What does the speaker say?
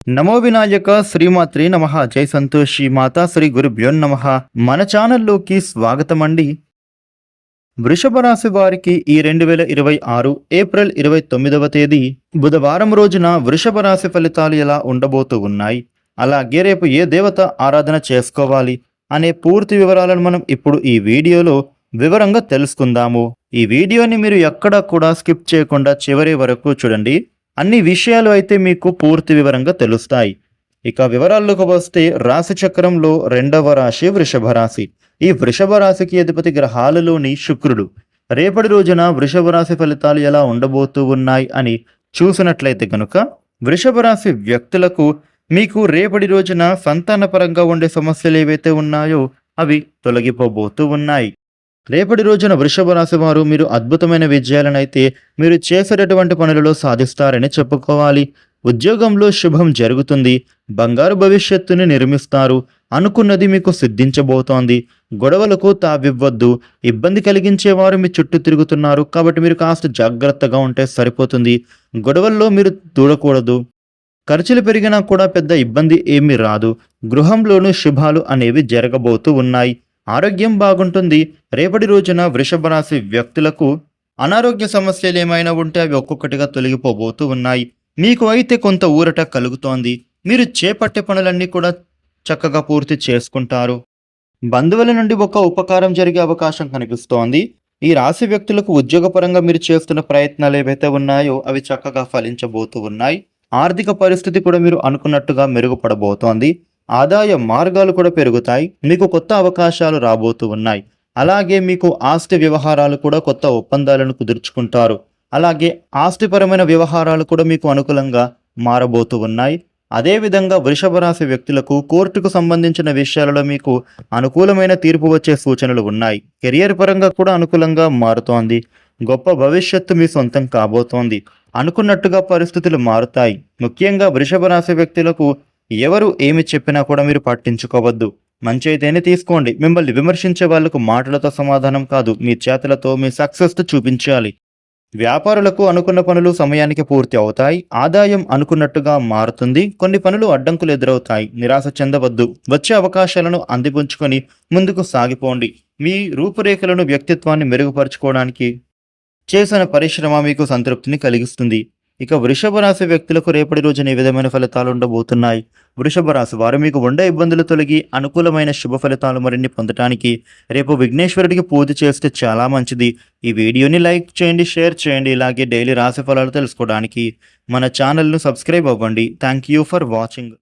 నమో వినాయక శ్రీమాత్రే నమః. జై సంతోషి మాతా శ్రీ గురుభ్యో నమః. మన ఛానల్లోకి స్వాగతం అండి. వృషభ రాశి వారికి ఈ 2026 ఏప్రిల్ 29వ తేదీ బుధవారం రోజున వృషభ రాశి ఫలితాలు ఎలా ఉండబోతూ ఉన్నాయి, అలాగే రేపు ఏ దేవత ఆరాధన చేసుకోవాలి అనే పూర్తి వివరాలను మనం ఇప్పుడు ఈ వీడియోలో వివరంగా తెలుసుకుందాము. ఈ వీడియోని మీరు ఎక్కడా కూడా స్కిప్ చేయకుండా చివరి వరకు చూడండి. అన్ని విషయాలు అయితే మీకు పూర్తి వివరంగా తెలుస్తాయి. ఇక వివరాల్లోకి వస్తే రాశి చక్రంలో రెండవ రాశి వృషభ రాశి. ఈ వృషభ రాశికి అధిపతి గ్రహాలలోని శుక్రుడు. రేపటి రోజున వృషభ రాశి ఫలితాలు ఎలా ఉండబోతూ ఉన్నాయి అని చూసినట్లయితే కనుక వృషభ రాశి వ్యక్తులకు మీకు రేపటి రోజున సంతానపరంగా ఉండే సమస్యలు ఏవైతే ఉన్నాయో అవి తొలగిపోబోతూ ఉన్నాయి. రేపటి రోజున వృషభ రాశి వారు మీరు అద్భుతమైన విజయాలను అయితే మీరు చేసేటటువంటి పనులలో సాధిస్తారని చెప్పుకోవాలి. ఉద్యోగంలో శుభం జరుగుతుంది. బంగారు భవిష్యత్తుని నిర్మిస్తారు. అనుకున్నది మీకు సిద్ధించబోతోంది. గొడవలకు తావివ్వద్దు. ఇబ్బంది కలిగించేవారు మీ చుట్టూ తిరుగుతున్నారు కాబట్టి మీరు కాస్త జాగ్రత్తగా ఉంటే సరిపోతుంది. గొడవల్లో మీరు దూడకూడదు. ఖర్చులు పెరిగినా కూడా పెద్ద ఇబ్బంది ఏమీ రాదు. గృహంలోనూ శుభాలు అనేవి జరగబోతూ ఉన్నాయి. ఆరోగ్యం బాగుంటుంది. రేపటి రోజున వృషభ రాశి వ్యక్తులకు అనారోగ్య సమస్యలు ఏమైనా ఉంటే అవి ఒక్కొక్కటిగా తొలగిపోబోతూ ఉన్నాయి. మీకు అయితే కొంత ఊరట కలుగుతోంది. మీరు చేపట్టే పనులన్నీ కూడా చక్కగా పూర్తి చేసుకుంటారు. బంధువుల నుండి ఒక ఉపకారం జరిగే అవకాశం కనిపిస్తోంది. ఈ రాశి వ్యక్తులకు ఉద్యోగపరంగా మీరు చేస్తున్న ప్రయత్నాలు ఏవైతే ఉన్నాయో అవి చక్కగా ఫలించబోతూ ఉన్నాయి. ఆర్థిక పరిస్థితి కూడా మీరు అనుకున్నట్టుగా మెరుగుపడబోతోంది. ఆదాయ మార్గాలు కూడా పెరుగుతాయి. మీకు కొత్త అవకాశాలు రాబోతూ ఉన్నాయి. అలాగే మీకు ఆస్తి వ్యవహారాలు కూడా కొత్త ఒప్పందాలను కుదుర్చుకుంటారు. అలాగే ఆస్తిపరమైన వ్యవహారాలు కూడా మీకు అనుకూలంగా మారబోతూ ఉన్నాయి. అదేవిధంగా వృషభ రాశి వ్యక్తులకు కోర్టుకు సంబంధించిన విషయాలలో మీకు అనుకూలమైన తీర్పు వచ్చే సూచనలు ఉన్నాయి. కెరియర్ పరంగా కూడా అనుకూలంగా మారుతోంది. గొప్ప భవిష్యత్తు మీ సొంతం కాబోతోంది. అనుకున్నట్టుగా పరిస్థితులు మారుతాయి. ముఖ్యంగా వృషభ రాశి వ్యక్తులకు ఎవరు ఏమి చెప్పినా కూడా మీరు పట్టించుకోవద్దు. మంచి అయితేనే తీసుకోండి. మిమ్మల్ని విమర్శించే వాళ్లకు మాటలతో సమాధానం కాదు, మీ చేతులతో మీ సక్సెస్ చూపించాలి. వ్యాపారులకు అనుకున్న పనులు సమయానికి పూర్తి అవుతాయి. ఆదాయం అనుకున్నట్టుగా మారుతుంది. కొన్ని పనులు అడ్డంకులు ఎదురవుతాయి. నిరాశ చెందవద్దు. వచ్చే అవకాశాలను అందిపుంచుకొని ముందుకు సాగిపోండి. మీ రూపురేఖలను వ్యక్తిత్వాన్ని మెరుగుపరచుకోవడానికి చేసిన పరిశ్రమ మీకు సంతృప్తిని కలిగిస్తుంది. ఇక వృషభ రాశి వ్యక్తులకు రేపటి రోజున ఏ విధమైన ఫలితాలు ఉండబోతున్నాయి? వృషభ రాశి వారు మీకు ఉండే ఇబ్బందులు తొలగి అనుకూలమైన శుభ ఫలితాలు మరిన్ని పొందడానికి రేపు విఘ్నేశ్వరుడికి పూజ చేస్తే చాలా మంచిది. ఈ వీడియోని లైక్ చేయండి, షేర్ చేయండి. ఇలాగే డైలీ రాశి ఫలాలు తెలుసుకోవడానికి మన ఛానల్ను సబ్స్క్రైబ్ అవ్వండి. Thank you for watching.